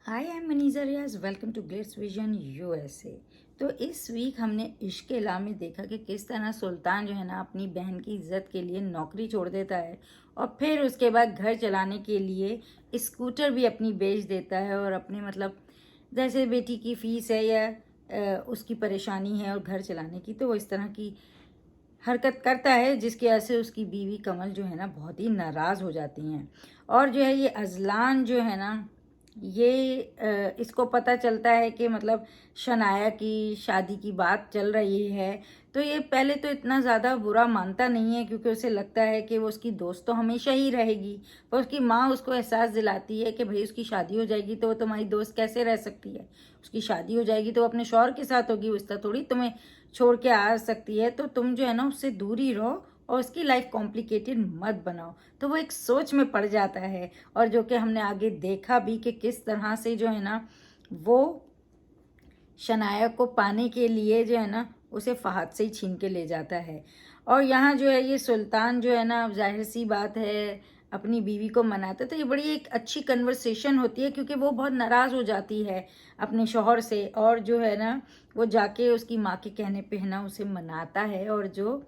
Hi I am Maniza Riaz, welcome to Glitz Vision USA. तो इस week हमने इश्क ला में देखा कि किस तरह सुल्तान जो है ना अपनी बहन की इज्जत के लिए नौकरी छोड़ देता है और फिर उसके बाद घर चलाने के लिए स्कूटर भी अपनी बेच देता है और अपनी मतलब जैसे बेटी की फीस है या उसकी परेशानी है और घर चलाने की, तो वो इस तरह की हरकत करता है जिसकी वजह से उसकी बीवी कमल जो है ना बहुत ही नाराज़ हो जाती हैं। और जो है ये अजलान जो है ना ये इसको पता चलता है कि मतलब शनाया की शादी की बात चल रही है। तो ये पहले तो इतना ज़्यादा बुरा मानता नहीं है क्योंकि उसे लगता है कि वो उसकी दोस्त तो हमेशा ही रहेगी। पर उसकी माँ उसको एहसास दिलाती है कि भाई उसकी शादी हो जाएगी तो वो तुम्हारी दोस्त कैसे रह सकती है। उसकी शादी हो जाएगी तो वो अपने शौहर के साथ होगी, उस तरह थोड़ी तुम्हें छोड़ के आ सकती है। तो तुम जो है ना उससे दूर ही रहो और उसकी लाइफ कॉम्प्लिकेटेड मत बनाओ। तो वो एक सोच में पड़ जाता है और जो कि हमने आगे देखा भी कि किस तरह से जो है ना वो शनाया को पाने के लिए जो है ना उसे फहद से ही छीन के ले जाता है। और यहाँ जो है ये सुल्तान जो है ना, अब जाहिर सी बात है अपनी बीवी को मनाता है। तो ये बड़ी एक अच्छी कन्वर्सेशन होती है क्योंकि वो बहुत नाराज़ हो जाती है अपने शौहर से और जो है ना वो जाके उसकी माँ के कहने पे है ना उसे मनाता है और जो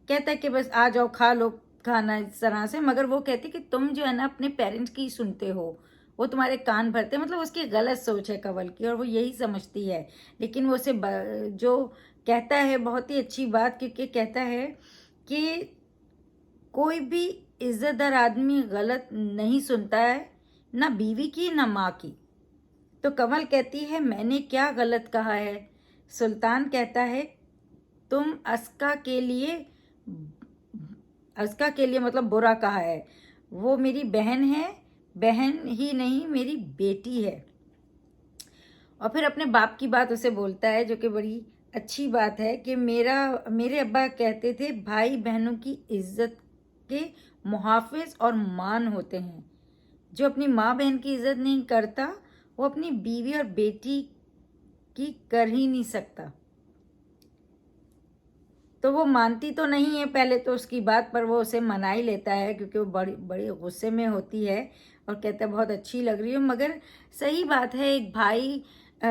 कहता है कि बस आ जाओ खा लो खाना इस तरह से। मगर वो कहती कि तुम जो है ना अपने पेरेंट्स की सुनते हो, वो तुम्हारे कान भरते, मतलब उसकी गलत सोच है कवल की और वो यही समझती है। लेकिन वो उसे जो कहता है बहुत ही अच्छी बात, क्योंकि कहता है कि कोई भी इज्जतदार आदमी गलत नहीं सुनता है, ना बीवी की ना माँ की। तो कमल कहती है मैंने क्या गलत कहा है। सुल्तान कहता है तुम अस्का के लिए मतलब बुरा कहा है। वो मेरी बहन है, बहन ही नहीं मेरी बेटी है। और फिर अपने बाप की बात उसे बोलता है जो कि बड़ी अच्छी बात है कि मेरे अब्बा कहते थे भाई बहनों की इज्जत के मुहाफिज और मान होते हैं। जो अपनी माँ बहन की इज्जत नहीं करता वो अपनी बीवी और बेटी की कर ही नहीं सकता। तो वो मानती तो नहीं है पहले तो उसकी बात, पर वो उसे मना ही लेता है क्योंकि वो बड़ी बड़ी गुस्से में होती है और कहता है बहुत अच्छी लग रही हो। मगर सही बात है, एक भाई अ,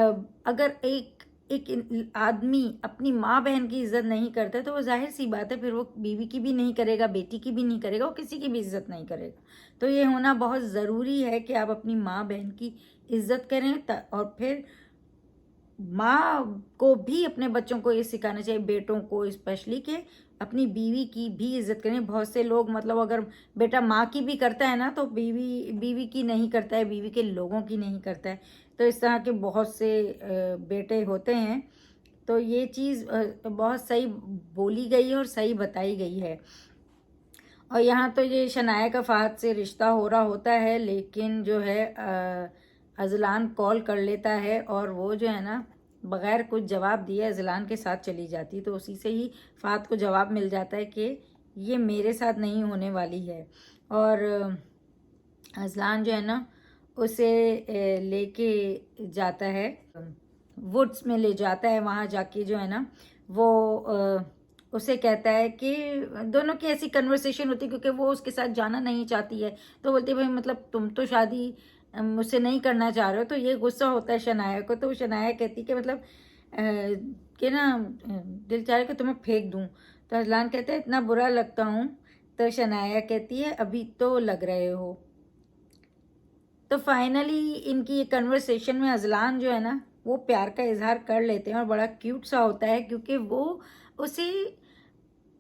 अगर एक एक आदमी अपनी माँ बहन की इज्जत नहीं करता तो वो जाहिर सी बात है फिर वो बीवी की भी नहीं करेगा, बेटी की भी नहीं करेगा, वो किसी की भी इज्जत नहीं करेगा। तो ये होना बहुत ज़रूरी है कि आप अपनी माँ बहन की इज्जत करें और फिर माँ को भी अपने बच्चों को ये सिखाना चाहिए, बेटों को स्पेशली, कि अपनी बीवी की भी इज्जत करें। बहुत से लोग मतलब अगर बेटा माँ की भी करता है ना तो बीवी बीवी की नहीं करता है, बीवी के लोगों की नहीं करता है। तो इस तरह के बहुत से बेटे होते हैं। तो ये चीज़ बहुत सही बोली गई है और सही बताई गई है। और यहाँ तो ये शनाया का फहद से रिश्ता हो रहा होता है, लेकिन जो है अजलान कॉल कर लेता है और वो जो है ना बगैर कुछ जवाब दिए अजलान के साथ चली जाती। तो उसी से ही फहद को जवाब मिल जाता है कि ये मेरे साथ नहीं होने वाली है। और अजलान जो है ना उसे लेके जाता है, वुड्स में ले जाता है। वहाँ जाके जो है ना वो उसे कहता है कि दोनों की ऐसी कन्वर्सेशन होती है क्योंकि वो उसके साथ जाना नहीं चाहती है। तो बोलती है भाई मतलब तुम तो शादी मुझसे नहीं करना चाह रहे हो। तो ये गुस्सा होता है शनाया को। तो शनाया कहती कि मतलब कि ना दिल चाह रहा है कि तुम्हें फेंक दूँ। तो अजलान कहता है इतना बुरा लगता हूँ। तो शनाया कहती है अभी तो लग रहे हो। तो फाइनली इनकी ये कन्वर्सेशन में अजलान जो है ना वो प्यार का इजहार कर लेते हैं और बड़ा क्यूट सा होता है क्योंकि वो उसे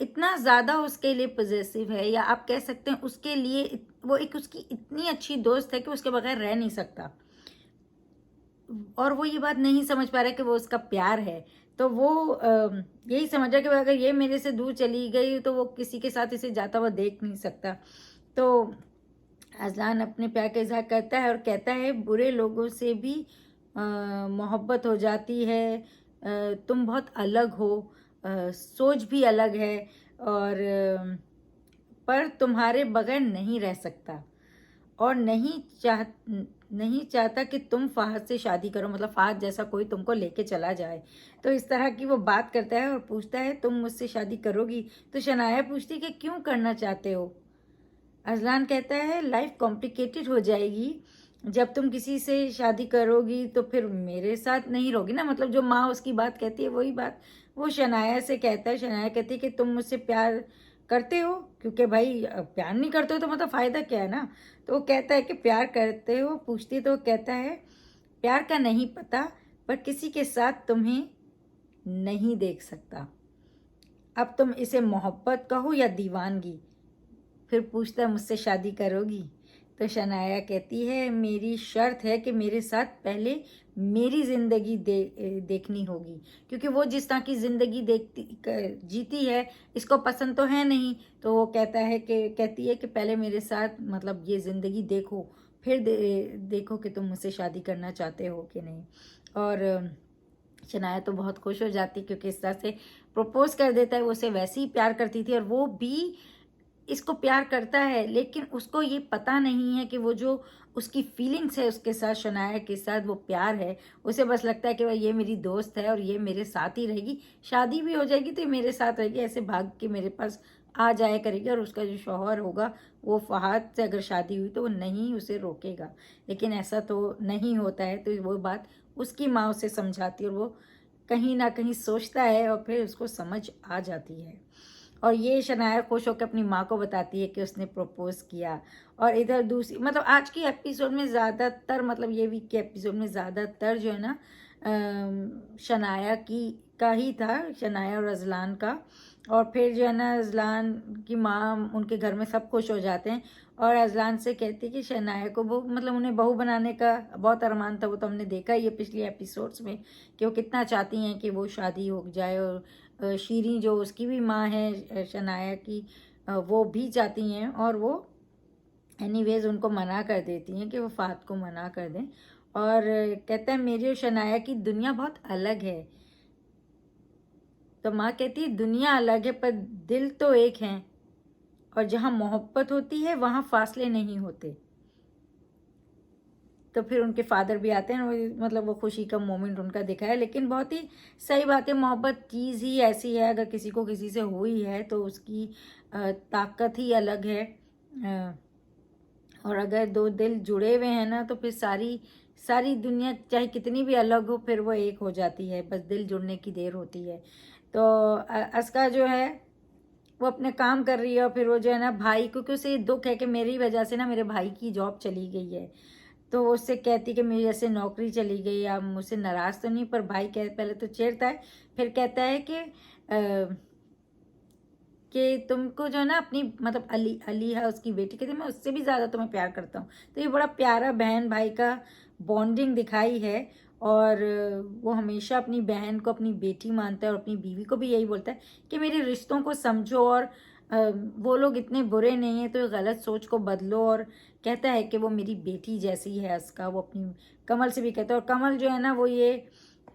इतना ज़्यादा उसके लिए पॉजेसिव है, या आप कह सकते हैं उसके लिए वो एक उसकी इतनी अच्छी दोस्त है कि उसके बगैर रह नहीं सकता। और वो ये बात नहीं समझ पा रहा कि वो उसका प्यार है। तो वो यही समझ रहा कि अगर ये मेरे से दूर चली गई तो वो किसी के साथ इसे जाता हुआ देख नहीं सकता। तो अजलान अपने प्यार का इजहार करता है और कहता है बुरे लोगों से भी मोहब्बत हो जाती है। तुम बहुत अलग हो, सोच भी अलग है और पर तुम्हारे बगैर नहीं रह सकता और नहीं चाहता कि तुम फहद से शादी करो, मतलब फहद जैसा कोई तुमको लेके चला जाए। तो इस तरह की वो बात करता है और पूछता है तुम मुझसे शादी करोगी। तो शनाया पूछती है कि क्यों करना चाहते हो। अजलान कहता है लाइफ कॉम्प्लिकेटेड हो जाएगी जब तुम किसी से शादी करोगी तो फिर मेरे साथ नहीं रहोगी ना, मतलब जो माँ उसकी बात कहती है वही बात वो शनाया से कहता है। शनाया कहती है कि तुम मुझसे प्यार करते हो, क्योंकि भाई प्यार नहीं करते हो तो मतलब फ़ायदा क्या है ना। तो वो कहता है कि प्यार करते हो, पूछती तो वो कहता है प्यार का नहीं पता, पर किसी के साथ तुम्हें नहीं देख सकता। अब तुम इसे मोहब्बत कहो या दीवानगी। फिर पूछता है मुझसे शादी करोगी। तो शनाया कहती है मेरी शर्त है कि मेरे साथ पहले मेरी ज़िंदगी देखनी होगी, क्योंकि वो जिस तरह की ज़िंदगी जीती है इसको पसंद तो है नहीं। तो वो कहती है कि पहले मेरे साथ मतलब ये ज़िंदगी देखो, फिर देखो कि तुम मुझसे शादी करना चाहते हो कि नहीं। और शनाया तो बहुत खुश हो जाती, क्योंकि इस तरह से प्रपोज कर देता है। वो उसे वैसे ही प्यार करती थी और वो भी इसको प्यार करता है, लेकिन उसको ये पता नहीं है कि वो जो उसकी फीलिंग्स है उसके साथ, शनाया के साथ, वो प्यार है। उसे बस लगता है कि भाई ये मेरी दोस्त है और ये मेरे साथ ही रहेगी, शादी भी हो जाएगी तो ये मेरे साथ रहेगी, ऐसे भाग के मेरे पास आ जाया करेगी। और उसका जो शौहर होगा वो फहाद से अगर शादी हुई तो वो नहीं उसे रोकेगा, लेकिन ऐसा तो नहीं होता है। तो वो बात उसकी माँ उसे समझाती है और वो कहीं ना कहीं सोचता है और फिर उसको समझ आ जाती है। और ये शनाया खुश होकर अपनी माँ को बताती है कि उसने प्रपोज किया। और इधर दूसरी मतलब आज की एपिसोड में ज़्यादातर, मतलब ये वीक के एपिसोड में ज़्यादातर जो है ना शनाया की का ही था, शनाया और अजलान का। और फिर जो है ना अजलान की माँ, उनके घर में सब खुश हो जाते हैं और अजलान से कहती है कि शनाया को वो मतलब उन्हें बहू बनाने का बहुत अरमान था। वो तो हमने देखा ही है पिछली एपिसोड्स में कि वो कितना चाहती हैं कि वो शादी हो जाए। और शीरी जो उसकी भी माँ है शनाया की, वो भी चाहती हैं और वो एनीवेज उनको मना कर देती हैं कि वो फात को मना कर दें। और कहता है मेरी और शनाया की दुनिया बहुत अलग है। तो माँ कहती है दुनिया अलग है पर दिल तो एक हैं, और जहाँ मोहब्बत होती है वहाँ फासले नहीं होते। तो फिर उनके फादर भी आते हैं, मतलब वो खुशी का मोमेंट उनका दिखा है। लेकिन बहुत ही सही बात है, मोहब्बत चीज़ ही ऐसी है, अगर किसी को किसी से हुई है तो उसकी ताकत ही अलग है। और अगर दो दिल जुड़े हुए हैं ना तो फिर सारी सारी दुनिया चाहे कितनी भी अलग हो फिर वो एक हो जाती है, बस दिल जुड़ने की देर होती है। तो अस्का जो है वो अपने काम कर रही है और फिर वो जो है ना भाई, क्योंकि उसे दुख है कि मेरी वजह से ना मेरे भाई की जॉब चली गई है। तो वो उससे कहती कि मेरी जैसे नौकरी चली गई, आप मुझसे नाराज़ तो नहीं। पर भाई कह पहले तो चिढ़ता है, फिर कहता है कि तुमको जो है ना अपनी मतलब अली अली है उसकी बेटी, कहती मैं उससे भी ज़्यादा तुम्हें प्यार करता हूँ। तो ये बड़ा प्यारा बहन भाई का बॉन्डिंग दिखाई है। और वो हमेशा अपनी बहन को अपनी बेटी मानता है और अपनी बीवी को भी यही बोलता है कि मेरे रिश्तों को समझो और वो लोग इतने बुरे नहीं हैं, तो गलत सोच को बदलो। और कहता है कि वो मेरी बेटी जैसी है अस्का। वो अपनी कमल से भी कहता है, और कमल जो है ना वो ये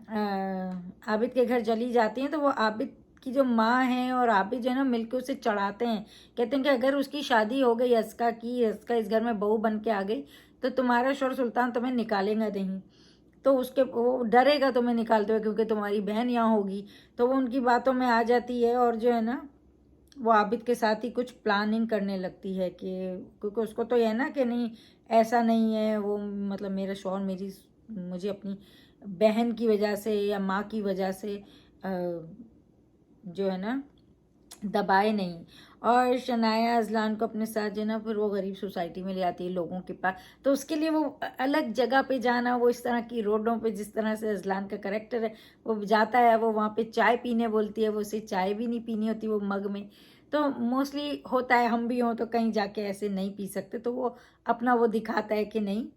आबिद के घर चली जाती हैं तो वो आबिद की जो माँ है और आबिद जो है ना मिलकर उसे चढ़ाते हैं। कहते हैं कि अगर उसकी शादी हो गई अस्का की, अस्का इस घर में बहू बन के आ गई तो तुम्हारा शोर सुल्तान तुम्हें निकालेगा नहीं, तो उसके वो डरेगा तुम्हें निकालते हुए क्योंकि तुम्हारी बहन यहाँ होगी। तो वो उनकी बातों में आ जाती है और जो है ना वो आबिद के साथ ही कुछ प्लानिंग करने लगती है कि क्योंकि उसको तो यह है ना कि नहीं ऐसा नहीं है, वो मतलब मेरा शौहर मेरी मुझे अपनी बहन की वजह से या माँ की वजह से जो है ना दबाए नहीं। और शनाया अजलान को अपने साथ जो है ना फिर वो गरीब सोसाइटी में ले आती है लोगों के पास। तो उसके लिए वो अलग जगह पे जाना, वो इस तरह की रोडों पे जिस तरह से अजलान का करेक्टर है वो जाता है, वो वहाँ पे चाय पीने बोलती है, वो उसे चाय भी नहीं पीनी होती वो मग में। तो मोस्टली होता है हम भी हों तो कहीं जाके ऐसे नहीं पी सकते, तो वो अपना वो दिखाता है कि नहीं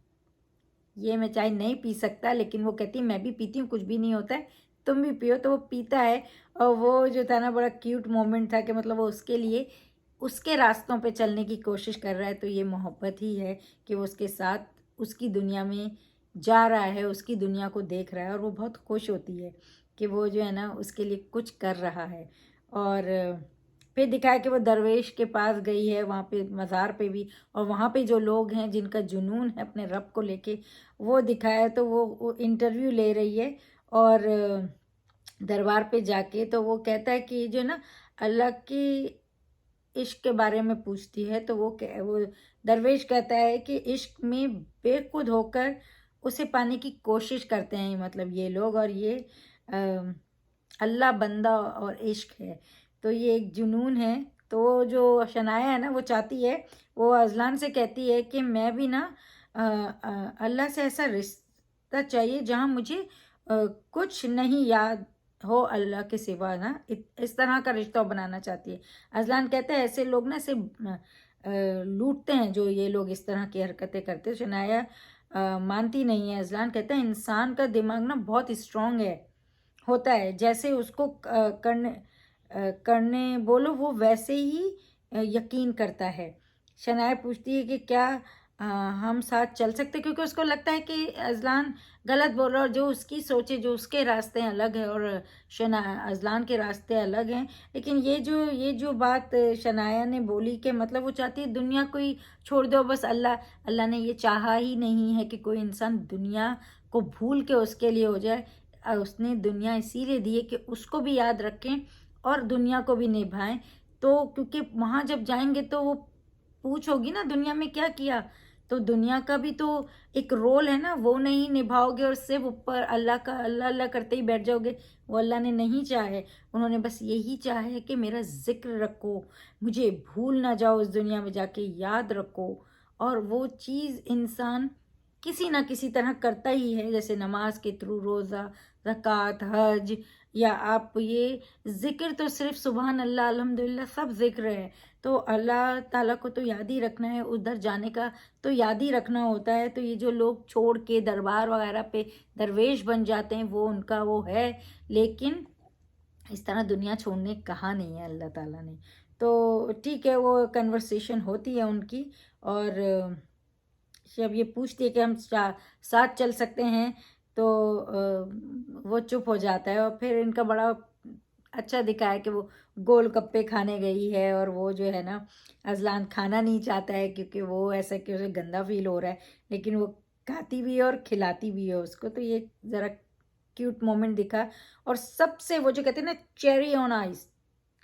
ये मैं चाय नहीं पी सकता। लेकिन वो कहती मैं भी पीती हूँ, कुछ भी नहीं होता है, तुम भी पियो। तो वो पीता है और वो जो था ना बड़ा क्यूट मोमेंट था कि मतलब वो उसके लिए उसके रास्तों पे चलने की कोशिश कर रहा है। तो ये मोहब्बत ही है कि वो उसके साथ उसकी दुनिया में जा रहा है, उसकी दुनिया को देख रहा है और वो बहुत खुश होती है कि वो जो है ना उसके लिए कुछ कर रहा है। और फिर दिखाया कि वो दरवेश के पास गई है, वहाँ पे मज़ार पे भी, और वहाँ पे जो लोग हैं जिनका जुनून है अपने रब को लेके वो दिखाया। तो वो इंटरव्यू ले रही है और दरबार पे जाके तो वो कहता है कि जो ना अल्लाह की इश्क के बारे में पूछती है तो वो दरवेश कहता है कि इश्क में बेखुद होकर उसे पाने की कोशिश करते हैं, मतलब ये लोग, और ये अल्लाह बंदा और इश्क है, तो ये एक जुनून है। तो जो शनाया है ना, वो चाहती है, वो अजलान से कहती है कि मैं भी ना अल्लाह से ऐसा रिश्ता चाहिए जहाँ मुझे कुछ नहीं याद हो अल्लाह के सिवा ना, इस तरह का रिश्ता बनाना चाहती है। अजलान कहते हैं ऐसे लोग ना सिर्फ लूटते हैं, जो ये लोग इस तरह की हरकतें करते हैं। शनाया मानती नहीं है। अजलान कहते हैं इंसान का दिमाग ना बहुत स्ट्रांग है, होता है, जैसे उसको करने बोलो वो वैसे ही यकीन करता है। शनाया पूछती है कि क्या हम साथ चल सकते, क्योंकि उसको लगता है कि अजलान गलत बोल रहा है, और जो उसकी सोचे, जो उसके रास्ते अलग है और अजलान के रास्ते अलग हैं। लेकिन ये जो बात शनाया ने बोली कि मतलब वो चाहती है दुनिया को ही छोड़ दो, बस अल्लाह ने ये चाहा ही नहीं है कि कोई इंसान दुनिया को भूल के उसके लिए हो जाए। उसने दुनिया इसीलिए दी है कि उसको भी याद रखें और दुनिया को भी निभाएं। तो क्योंकि वहाँ जब जाएंगे तो वो पूछ होगी ना दुनिया में क्या किया, तो दुनिया का भी तो एक रोल है ना, वो नहीं निभाओगे और सिर्फ ऊपर अल्लाह का अल्लाह अल्लाह करते ही बैठ जाओगे, वो अल्लाह ने नहीं चाहा है। उन्होंने बस यही चाहा है कि मेरा जिक्र रखो, मुझे भूल ना जाओ, उस दुनिया में जाके याद रखो। और वो चीज़ इंसान किसी ना किसी तरह करता ही है, जैसे नमाज के थ्रू, रोज़ा, ज़कात, हज, या आप ये ज़िक्र तो सिर्फ सुबहान अल्लाह, अल्हम्दुलिल्लाह सब ज़िक्र है। तो अल्लाह ताला को तो याद ही रखना है, उधर जाने का तो याद ही रखना होता है। तो ये जो लोग छोड़ के दरबार वगैरह पे दरवेश बन जाते हैं, वो उनका वो है, लेकिन इस तरह दुनिया छोड़ने कहा नहीं है अल्लाह ताला ने। तो ठीक है, वो कन्वर्सेशन होती है उनकी, और जब ये पूछती है कि हम साथ चल सकते हैं, तो वो चुप हो जाता है। और फिर इनका बड़ा अच्छा दिखा है कि वो गोलगप्पे खाने गई है, और वो जो है ना, अजलान खाना नहीं चाहता है क्योंकि वो ऐसा कि उसे गंदा फील हो रहा है, लेकिन वो खाती भी है और खिलाती भी है उसको। तो ये ज़रा क्यूट मोमेंट दिखा। और सबसे वो जो कहते हैं ना, चेरी ऑन आइस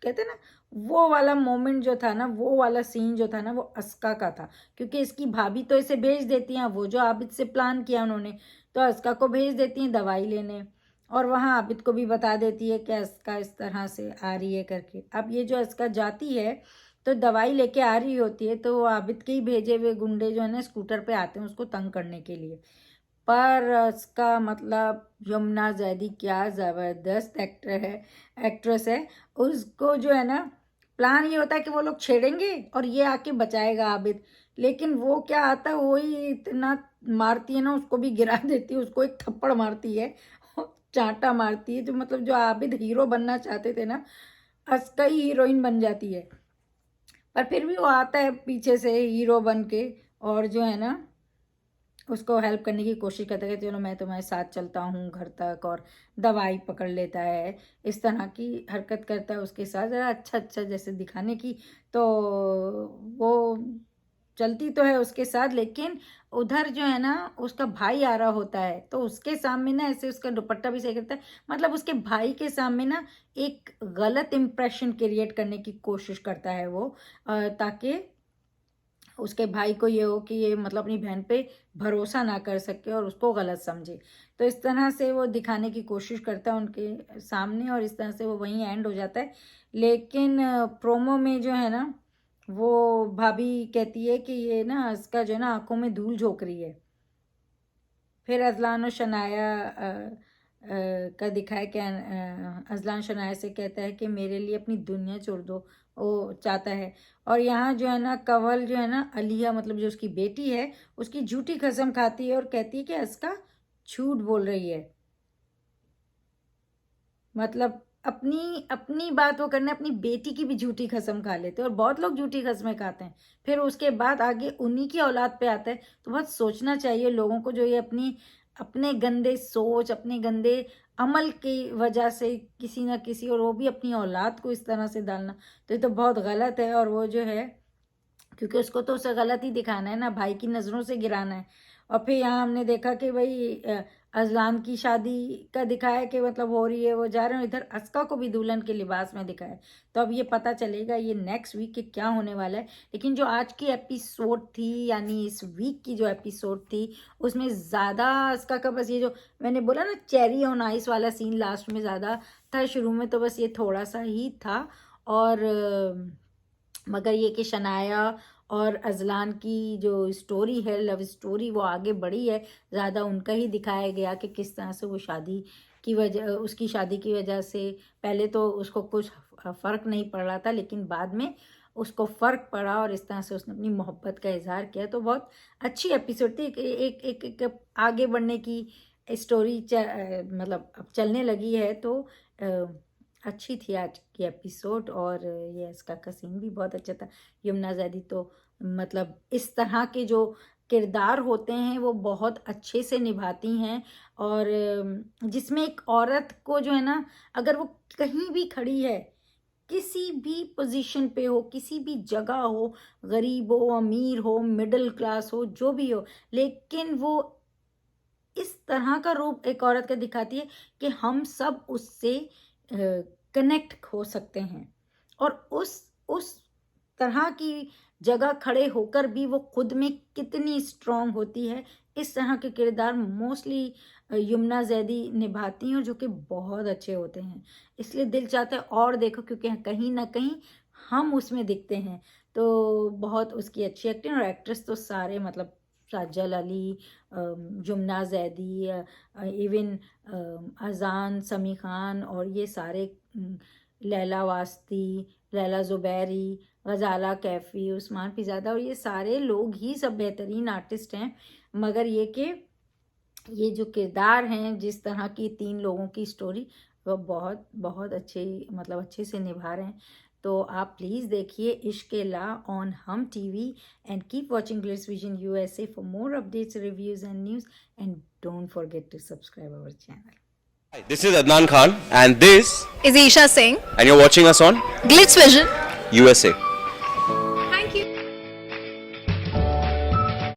कहते हैं ना, वो वाला मोमेंट जो था ना, वो वाला सीन जो था ना, वो अस्का का था, क्योंकि इसकी भाभी तो इसे भेज देती हैं, वो जो आबिद से प्लान किया उन्होंने, तो अस्का को भेज देती हैं दवाई लेने, और वहाँ आबिद को भी बता देती है कि अस्का इस तरह से आ रही है करके। अब ये जो अस्का जाती है तो दवाई लेके आ रही होती है, तो वो आबिद के ही भेजे हुए गुंडे जो है ना स्कूटर पे आते हैं उसको तंग करने के लिए। पर उसका मतलब यमुना जैदी क्या ज़बरदस्त एक्ट्रेस है। उसको जो है ना, प्लान ये होता है कि वो लोग छेड़ेंगे और ये आके बचाएगा आबिद, लेकिन वो क्या आता है, वो ही इतना मारती है ना, उसको भी गिरा देती है, उसको एक थप्पड़ मारती है, चांटा मारती है, जो मतलब जो आबिद हीरो बनना चाहते थे ना, अस्का ही हीरोइन बन जाती है। पर फिर भी वो आता है पीछे से हीरो बन के, और जो है ना उसको हेल्प करने की कोशिश करता है कि चलो मैं तुम्हारे साथ चलता हूँ घर तक, और दवाई पकड़ लेता है, इस तरह की हरकत करता है उसके साथ, ज़रा अच्छा अच्छा जैसे दिखाने की। तो वो चलती तो है उसके साथ, लेकिन उधर जो है ना उसका भाई आ रहा होता है, तो उसके सामने ना ऐसे उसका दुपट्टा भी सही करता है, मतलब उसके भाई के सामने ना एक गलत इम्प्रेशन क्रिएट करने की कोशिश करता है वो, ताकि उसके भाई को ये हो कि ये मतलब अपनी बहन पे भरोसा ना कर सके और उसको गलत समझे। तो इस तरह से वो दिखाने की कोशिश करता है उनके सामने, और इस तरह से वो वहीं एंड हो जाता है। लेकिन प्रोमो में जो है ना, वो भाभी कहती है कि ये ना इसका जो है ना आंखों में धूल झोंक रही है। फिर अजलान और शनाया का दिखाया कि अजलान शनाया से कहता है कि मेरे लिए अपनी दुनिया छोड़ दो, वो चाहता है। और यहाँ जो है ना कंवल जो है ना, अलिया मतलब जो उसकी बेटी है, उसकी झूठी कसम खाती है और कहती है कि अस्का झूठ बोल रही है, मतलब अपनी अपनी बात वो करने अपनी बेटी की भी झूठी कसम खा लेते हैं, और बहुत लोग झूठी कसमें खाते हैं। फिर उसके बाद आगे उन्हीं की औलाद पे आता है। तो बहुत सोचना चाहिए लोगों को, जो ये अपने गंदे सोच, अपने गंदे अमल की वजह से किसी ना किसी, और वो भी अपनी औलाद को इस तरह से डालना, तो ये तो बहुत गलत है। और वो जो है, क्योंकि उसको तो उसे गलत ही दिखाना है ना, भाई की नज़रों से गिराना है। और फिर यहाँ हमने देखा कि भाई अजलान की शादी का दिखाया कि मतलब हो रही है, वो जा रहे हैं, इधर अस्का को भी दुल्हन के लिबास में दिखाया। तो अब ये पता चलेगा ये नेक्स्ट वीक के क्या होने वाला है। लेकिन जो आज की एपिसोड थी, यानी इस वीक की जो एपिसोड थी, उसमें ज़्यादा अस्का का बस ये जो मैंने बोला ना चेरी ऑन आइस वाला सीन लास्ट में ज़्यादा था, शुरू में तो बस ये थोड़ा सा ही था। और मगर ये कि शनाया और अजलान की जो स्टोरी है, लव स्टोरी, वो आगे बढ़ी है। ज़्यादा उनका ही दिखाया गया कि किस तरह से वो शादी की वजह, उसकी शादी की वजह से पहले तो उसको कुछ फ़र्क नहीं पड़ रहा था, लेकिन बाद में उसको फ़र्क पड़ा और इस तरह से उसने अपनी मोहब्बत का इजहार किया। तो बहुत अच्छी एपिसोड थी। एक आगे बढ़ने की स्टोरी मतलब अब चलने लगी है, तो अच्छी थी आज की एपिसोड। और ये इसका सीन भी बहुत अच्छा था। यमुना ज़ैदी तो मतलब इस तरह के जो किरदार होते हैं वो बहुत अच्छे से निभाती हैं। और जिसमें एक औरत को जो है ना, अगर वो कहीं भी खड़ी है, किसी भी पोजीशन पे हो, किसी भी जगह हो, गरीब हो, अमीर हो, मिडिल क्लास हो, जो भी हो, लेकिन वो इस तरह का रूप एक औरत का दिखाती है कि हम सब उससे कनेक्ट हो सकते हैं। और उस तरह की जगह खड़े होकर भी वो खुद में कितनी स्ट्रांग होती है, इस तरह के किरदार मोस्टली यमुना ज़ैदी निभाती हैं, और जो कि बहुत अच्छे होते हैं। इसलिए दिल चाहता है और देखो, क्योंकि कहीं ना कहीं हम उसमें दिखते हैं। तो बहुत उसकी अच्छी एक्टिंग, और एक्ट्रेस तो सारे मतलब साजल अली, यमुना ज़ैदी, इवन अजान, समी खान, और ये सारे लैला वास्ती, लैला ज़ुबैरी, गज़ाला कैफ़ी, उस्मान पिज़ादा, और ये सारे लोग ही सब बेहतरीन आर्टिस्ट हैं। मगर ये कि ये जो किरदार हैं, जिस तरह की 3 लोगों की स्टोरी, वो बहुत बहुत अच्छे मतलब अच्छे से निभा रहे हैं। तो आप प्लीज़ देखिए Ishq La on Hum TV, and keep watching Glitz Vision USA for more updates, reviews and news, and don't forget to subscribe our channel. Hi, this is Adnan Khan and this is Isha Singh, and you're watching us on Glitz Vision. USA.